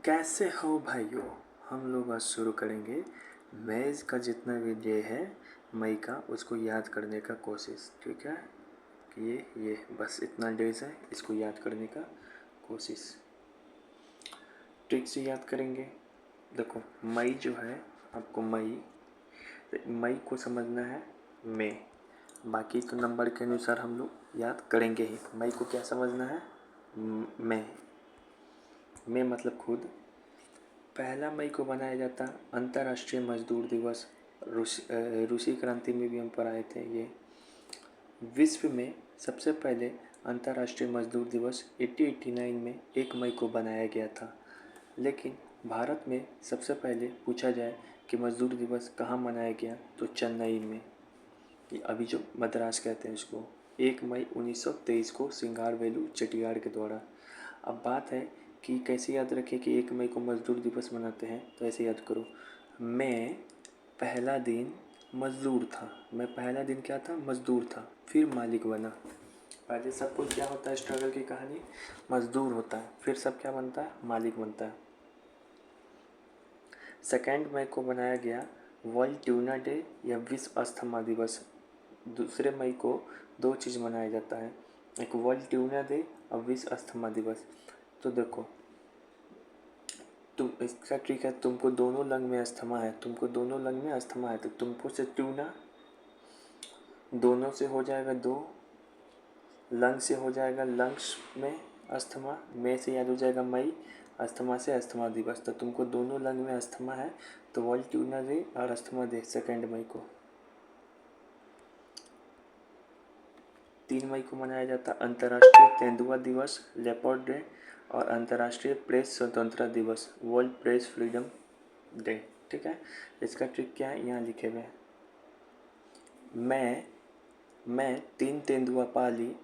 कैसे हो भाइयों। हम लोग आज शुरू करेंगे मैज का जितना भी डे है मई का, उसको याद करने का कोशिश। ठीक है कि ये बस इतना डेज है, इसको याद करने का कोशिश ट्रिक से याद करेंगे। देखो मई जो है, आपको मई को समझना है मई, बाकी तो नंबर के अनुसार हम लोग याद करेंगे ही। मई को क्या समझना है? मई मतलब खुद। पहला मई को मनाया जाता अंतर्राष्ट्रीय मजदूर दिवस। रूसी क्रांति में भी हम पढ़ाए थे ये। विश्व में सबसे पहले अंतर्राष्ट्रीय मजदूर दिवस 1889 में 1 मई को बनाया गया था। लेकिन भारत में सबसे पहले पूछा जाए कि मजदूर दिवस कहाँ मनाया गया, तो चेन्नई में, अभी जो मद्रास कहते हैं उसको, 1 मई 1923 को सिंगारवेलु चेट्टियार के द्वारा। अब बात है कि कैसे याद रखें कि 1 मई को मजदूर दिवस मनाते हैं, तो ऐसे याद करो। मैं पहला दिन मजदूर था। मैं पहला दिन क्या था? मजदूर था, फिर मालिक बना। पहले सबको क्या होता है? स्ट्रगल की कहानी, मजदूर होता है, फिर सब क्या बनता है? मालिक बनता है। 2 मई को बनाया गया वर्ल्ड ट्यूना डे या विश्व अस्थमा दिवस। 2 मई को 2 चीज़ मनाया जाता है, एक वर्ल्ड ट्यूना डे और विश्व अस्थमा दिवस। तो देखो तुम, इसका ट्रिक है, तुमको दोनों लंग में अस्थमा है, तो तुमको से ट्यूना, दोनों से हो जाएगा 2, लंग से हो जाएगा लंग्स में अस्थमा, में से याद हो जाएगा मई, अस्थमा से अस्थमा दिवस। तो तुमको दोनों लंग में अस्थमा है, तो वर्ल्ड ट्यूना डे और अस्थमा डे 2 मई को। 3 मई को मनाया जाता अंतर्राष्ट्रीय तेंदुआ दिवस, लेपर्ड डे, और अंतर्राष्ट्रीय प्रेस स्वतंत्रता दिवस, वर्ल्ड प्रेस फ्रीडम डे। ठीक है, इसका ट्रिक क्या है? यहाँ लिखे हुए हैं। मैं 3 तेंदुआ पाली,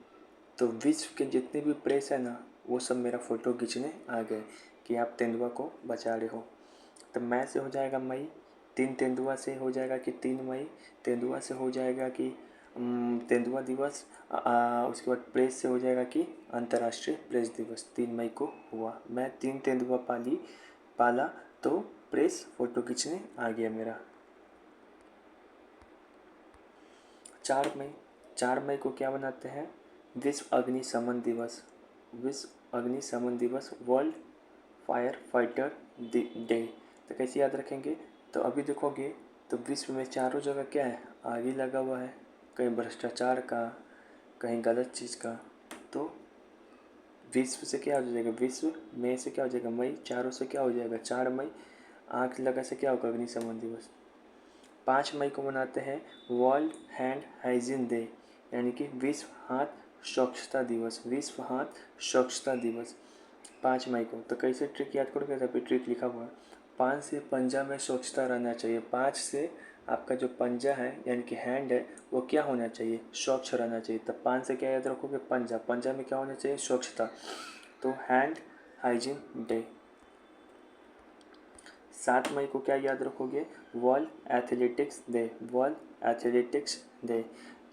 तो विश्व के जितने भी प्रेस है ना, वो सब मेरा फ़ोटो खींचने आ गए कि आप तेंदुआ को बचा रहे हो। तो मैं से हो जाएगा मई, 3 तेंदुआ से हो जाएगा कि 3 मई, तेंदुआ से हो जाएगा कि तेंदुआ दिवस, उसके बाद प्रेस से हो जाएगा कि अंतर्राष्ट्रीय प्रेस दिवस। 3 मई को हुआ। मैं 3 तेंदुआ पाला, तो प्रेस फ़ोटो खींचने आ गया मेरा। 4 मई को क्या बनाते हैं? विश्व अग्निशमन दिवस। विश्व अग्निशमन दिवस, वर्ल्ड फायर फाइटर डे। तो कैसे याद रखेंगे? तो अभी देखोगे तो विश्व में चारों जगह क्या है? आग ही लगा हुआ है, कहीं भ्रष्टाचार का, कहीं गलत चीज़ का। तो विश्व से क्या हो जाएगा? विश्व में से क्या हो जाएगा? मई, चारों से क्या हो जाएगा? 4 मई, आग लगा से क्या होगा? अग्निशमन दिवस। 5 मई को मनाते हैं वर्ल्ड हैंड हाइजीन डे, यानी कि विश्व हाथ स्वच्छता दिवस। विश्व हाथ स्वच्छता दिवस 5 मई को। तो कैसे ट्रिक याद करोगे? तभी ट्रिक लिखा हुआ है, 5 से पंजा में स्वच्छता रहना चाहिए। 5 से आपका जो पंजा है यानी कि हैंड है, वो क्या होना चाहिए? स्वच्छ रहना चाहिए। तब 5 से क्या याद रखोगे? पंजा, पंजा में क्या होना चाहिए? स्वच्छता। तो हैंड हाइजीन डे। 7 मई को क्या याद रखोगे? World athletics day. World athletics day.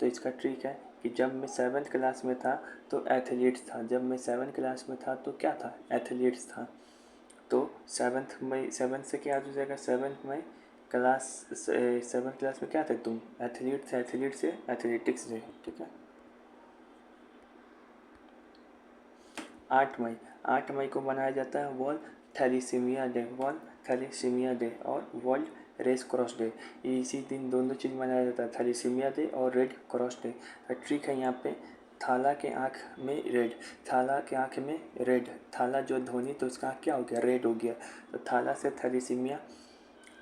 तो इसका ट्रिक है कि जब मैं 7th क्लास में था तो एथलीट्स था, जब मैं 7th क्लास में था तो क्या था? एथलीट्स था। तो 7 से क्या याद हो जाएगा? 7 मई क्लास, 7th क्लास में क्या थे तुम? एथलीट थे, एथलीट से एथलेटिक्स डे। ठीक है। 8 मई को मनाया जाता है world thalassemia day. World thalassemia day और वर्ल्ड रेड क्रॉस डे। इसी दिन दोनों चीज़ मनाया जाता है, थैलीसीमिया डे और रेड क्रॉस डे। ट्रिक है यहाँ पे, थाला के आँख में रेड, थाला के आँख में रेड, थाला जो धोनी तो उसका आँख क्या हो गया? रेड हो गया। तो थाला से थैलीसीमिया,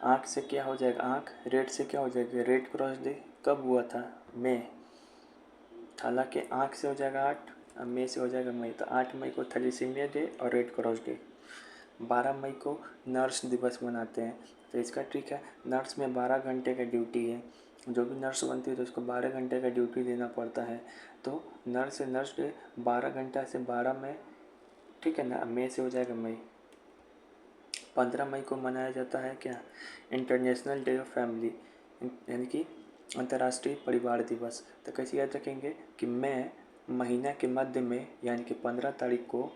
आँख से क्या हो जाएगा? आँख, रेड से क्या हो जाएगा? रेड क्रॉस डे कब हुआ था? मई। थाला के आँख से हो जाएगा 8, मई से हो जाएगा मई। तो 8 मई को थैलीसीमिया डे और रेड क्रॉस डे। 12 मई को नर्स दिवस मनाते हैं। तो इसका ट्रिक है, नर्स में 12 घंटे का ड्यूटी है, जो भी नर्स बनती है तो उसको 12 घंटे का ड्यूटी देना पड़ता है। तो नर्स डे 12 घंटा से 12 मई, ठीक है ना, मई से हो जाएगा मई। 15 मई को मनाया जाता है क्या? इंटरनेशनल डे ऑफ फैमिली, यानी कि अंतर्राष्ट्रीय परिवार दिवस। तो कैसे याद रखेंगे कि मैं महीना के मध्य में यानी कि 15 तारीख को,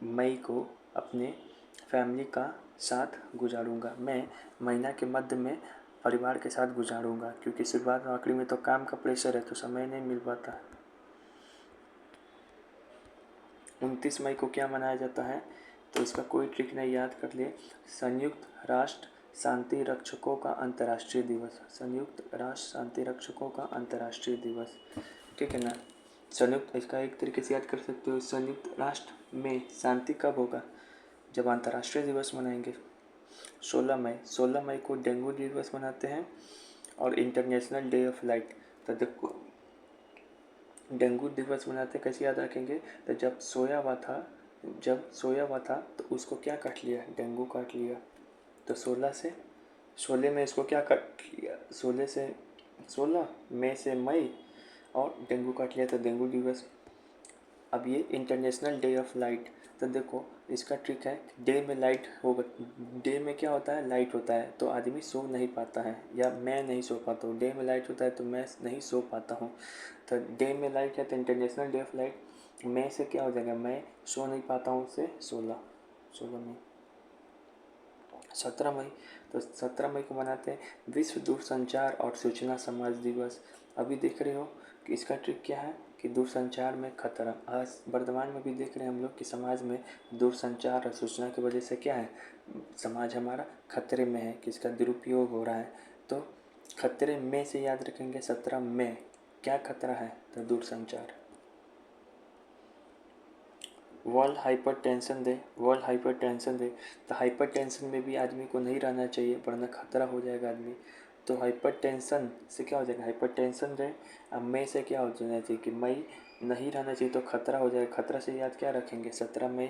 मई को, अपने फैमिली का साथ गुजारूंगा। मैं महीना के मध्य में परिवार के साथ गुजारूंगा, क्योंकि शुरुआत और आखिरी में तो काम का प्रेशर है तो समय नहीं मिल पाता। 29 मई को क्या मनाया जाता है, तो इसका कोई ट्रिक नहीं, याद कर लिए। संयुक्त राष्ट्र शांति रक्षकों का अंतर्राष्ट्रीय दिवस। संयुक्त राष्ट्र शांति रक्षकों का अंतर्राष्ट्रीय दिवस, ठीक है ना। संयुक्त, इसका एक तरीके से याद कर सकते हो, संयुक्त राष्ट्र में शांति कब होगा, जब अंतर्राष्ट्रीय दिवस मनाएंगे। 16 मई को डेंगू दिवस मनाते हैं और इंटरनेशनल डे ऑफ लाइट। तो देखो डेंगू दिवस मनाते कैसे याद रखेंगे, तो जब सोया हुआ था तो उसको क्या काट लिया, डेंगू काट लिया। तो 16 में इसको क्या काट लिया, 16 मई से मई, और डेंगू काट लिया तो डेंगू दिवस। अब ये इंटरनेशनल डे ऑफ लाइट, तो देखो इसका ट्रिक है, डे में लाइट होगा, डे में क्या होता है, लाइट होता है तो आदमी सो नहीं पाता है, या मैं नहीं सो पाता हूँ। डे में लाइट होता है तो मैं नहीं सो पाता हूँ। तो डे में लाइट है तो इंटरनेशनल डे ऑफ लाइट। मैं से क्या हो जाएगा, मैं सो नहीं पाता हूँ से 16 मई। 17 मई, तो 17 मई को मनाते हैं विश्व दूरसंचार और सूचना समाज दिवस। अभी देख रहे हो कि इसका ट्रिक क्या है कि दूरसंचार में खतरा, आज वर्तमान में भी देख रहे हैं हम लोग कि समाज में दूरसंचार और सूचना की वजह से क्या है, समाज हमारा खतरे में है, कि इसका दुरुपयोग हो रहा है। तो खतरे में से याद रखेंगे 17 में क्या खतरा है, तो दूरसंचार। World hypertension day, world hypertension day, तो हाइपरटेंशन में भी आदमी को नहीं रहना चाहिए वरना खतरा हो जाएगा आदमी। तो हाइपरटेंशन से क्या हो जाएगा, हाइपरटेंशन डे। अब मई से क्या हो जाना चाहिए कि मई नहीं रहना चाहिए तो खतरा हो जाएगा। खतरा से याद क्या रखेंगे, 17 मई।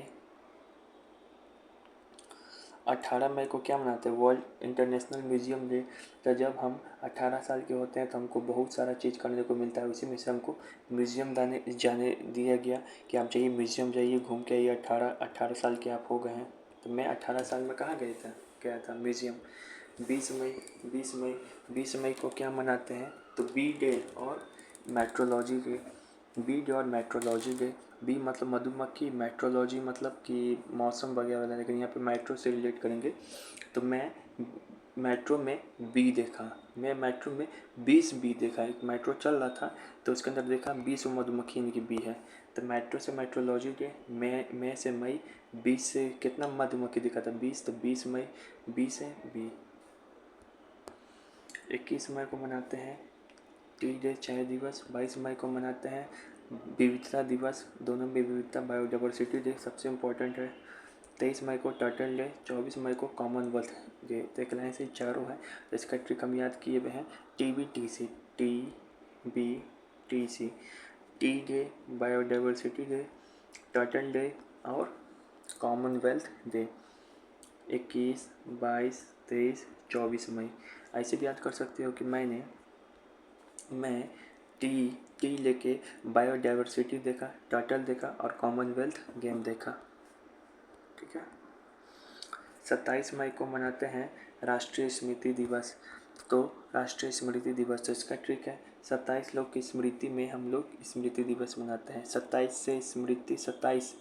18 मई को क्या मनाते हैं, वर्ल्ड इंटरनेशनल म्यूजियम डे। तो जब हम 18 साल के होते हैं तो हमको बहुत सारा चीज़ करने को मिलता है, उसी में से हमको म्यूजियम जाने दिया गया कि आप जाइए म्यूजियम, जाइए घूम के आइए। 18 साल के आप हो गए हैं। तो मैं 18 साल में कहाँ गया था म्यूजियम। 20 मई को क्या मनाते हैं, तो बी डे और मेट्रोलॉजी डे। बी डे और मेट्रोलॉजी डे, बी मतलब मधुमक्खी, मेट्रोलॉजी मतलब कि मौसम वगैरह वाला, लेकिन यहाँ पे मेट्रो से रिलेट करेंगे। तो मैं मेट्रो में बी देखा, मैं मेट्रो में 20 बी देखा। एक मेट्रो चल रहा था तो उसके अंदर देखा 20 मधुमक्खी इनकी बी है। तो मेट्रो से मेट्रोलॉजी डे, मई से मई, 20 से कितना मधुमक्खी दिखा था, 20, तो 20 मई, 20 से बी। 21 मई को मनाते हैं टी डे, चाय दिवस। 22 मई को मनाते हैं विविधता दिवस, दोनों में विविधता, बायोडाइवर्सिटी डे सबसे इम्पोर्टेंट है। 23 मई को टर्टल डे, 24 मई को कॉमनवेल्थ डे। तो एक लाइन से चारों है, तो इसका ट्रिक हम याद किए हुए हैं, TBTC, TBTC, T day, biodiversity day, turtle day और कॉमनवेल्थ डे। 21, 22, 23, 24 मई। ऐसे भी याद कर सकते हो कि मैं टी लेके बायोडाइवर्सिटी देखा, टर्टल देखा और कॉमनवेल्थ गेम देखा, ठीक है। 27 मई को मनाते हैं राष्ट्रीय स्मृति दिवस। तो राष्ट्रीय स्मृति दिवस, तो इसका ट्रिक है 27 लोग की स्मृति में हम लोग स्मृति दिवस मनाते हैं। 27 से स्मृति, 27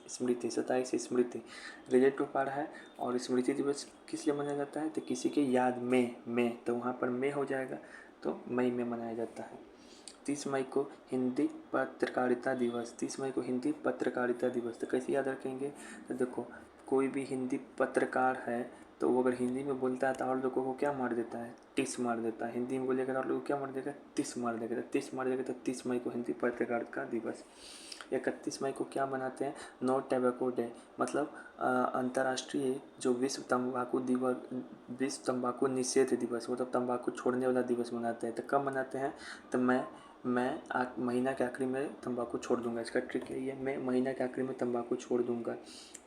स्मृति रिलेटिव पार्ट है। और स्मृति दिवस किस लिए मनाया जाता है, तो किसी के याद में, तो वहाँ पर में हो जाएगा, तो मई में मनाया जाता है। 30 मई को हिंदी पत्रकारिता दिवस। 30 मई को हिंदी पत्रकारिता दिवस, तो कैसे याद रखेंगे, तो देखो कोई भी हिंदी पत्रकार है तो वो अगर हिंदी में बोलता है तो और लोगों को क्या मार देता है, टिस मार देता है। हिंदी में बोलेगा और लोगों को क्या मार देगा, टिस मार देगा। तो टिस मार देगा, तो 30 मई को हिंदी पत्रकारिता दिवस। 31 मई को क्या मनाते हैं, नो टैबेको डे, मतलब अंतर्राष्ट्रीय जो विश्व तंबाकू निषेध दिवस, मतलब तंबाकू छोड़ने वाला दिवस मनाते हैं। तो कब मनाते हैं, तो मैं महीना के आखिरी में तंबाकू छोड़ दूंगा। इसका ट्रिक है ये, मैं महीना के आखिरी में तंबाकू छोड़ दूंगा।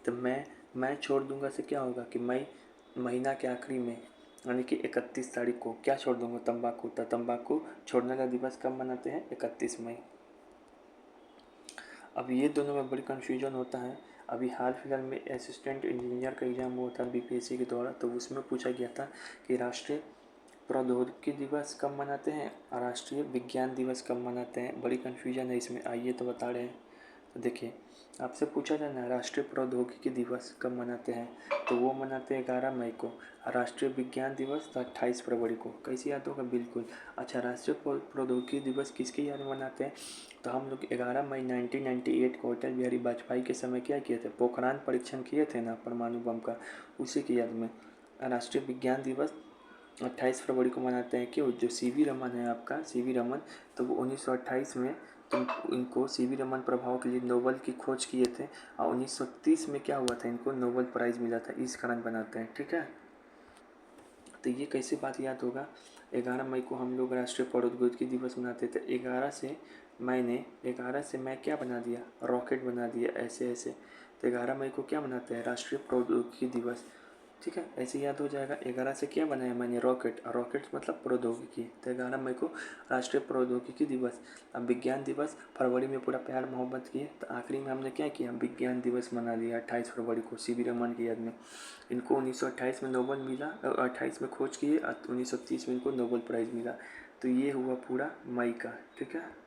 तो मैं छोड़ दूंगा से क्या होगा कि मैं महीना के आखिरी में, यानी कि 31 तारीख को क्या छोड़ दूंगा, तंबाकू। तो तंबाकू छोड़ने का दिवस कब मनाते हैं, 31 मई। अब ये दोनों में बड़ी कन्फ्यूजन होता है। अभी हाल फिलहाल में असिस्टेंट इंजीनियर का एग्ज़ाम हुआ था BPSC के द्वारा, तो उसमें पूछा गया था कि राष्ट्रीय प्रौद्योगिकी दिवस कब मनाते हैं और राष्ट्रीय विज्ञान दिवस कब मनाते हैं। बड़ी कन्फ्यूजन है इसमें, आइए तो बता रहे हैं। देखिए, आपसे पूछा जाए ना राष्ट्रीय प्रौद्योगिकी दिवस कब मनाते हैं, तो वो मनाते हैं 11 मई को। राष्ट्रीय विज्ञान दिवस तो 28 फरवरी को। कैसे याद होगा? बिल्कुल। अच्छा, राष्ट्रीय प्रौद्योगिकी दिवस किसके याद में मनाते हैं? तो हम लोग 11 मई 1998 को अटल बिहारी वाजपेयी के समय क्या किए थे? पोखरान परीक्षण किए थे ना परमाणु बम का, उसी की याद में। राष्ट्रीय विज्ञान दिवस 28 फरवरी को मनाते हैं। क्यों? जो सी वी रमन है आपका, सी वी रमन, तो वो 1928 में इनको सी वी रमन प्रभाव के लिए नोबेल की खोज किए थे, और 1930 में क्या हुआ था, इनको नोबेल प्राइज़ मिला था, इस कारण बनाते हैं। ठीक है, तो ये कैसे बात याद होगा? 11 मई को हम लोग राष्ट्रीय प्रौद्योगिकी दिवस मनाते थे। 11 से मैं क्या बना दिया? रॉकेट बना दिया, ऐसे ऐसे। तो 11 मई को क्या मनाते हैं? राष्ट्रीय प्रौद्योगिकी दिवस। ठीक है, ऐसे याद हो जाएगा। 11 से क्या बनाया मैंने? रॉकेट। रॉकेट मतलब प्रौद्योगिकी। तो 11 मई को राष्ट्रीय प्रौद्योगिकी दिवस। अब विज्ञान दिवस फरवरी में पूरा प्यार मोहब्बत किए, तो आखिरी में हमने क्या किया? विज्ञान दिवस मना लिया 28 फरवरी को, सी वी रमन की याद में। इनको 1928 में नोबेल मिला, 28 में खोज किए, 1930 में इनको नोबेल प्राइज़ मिला। तो ये हुआ पूरा मई का। ठीक है।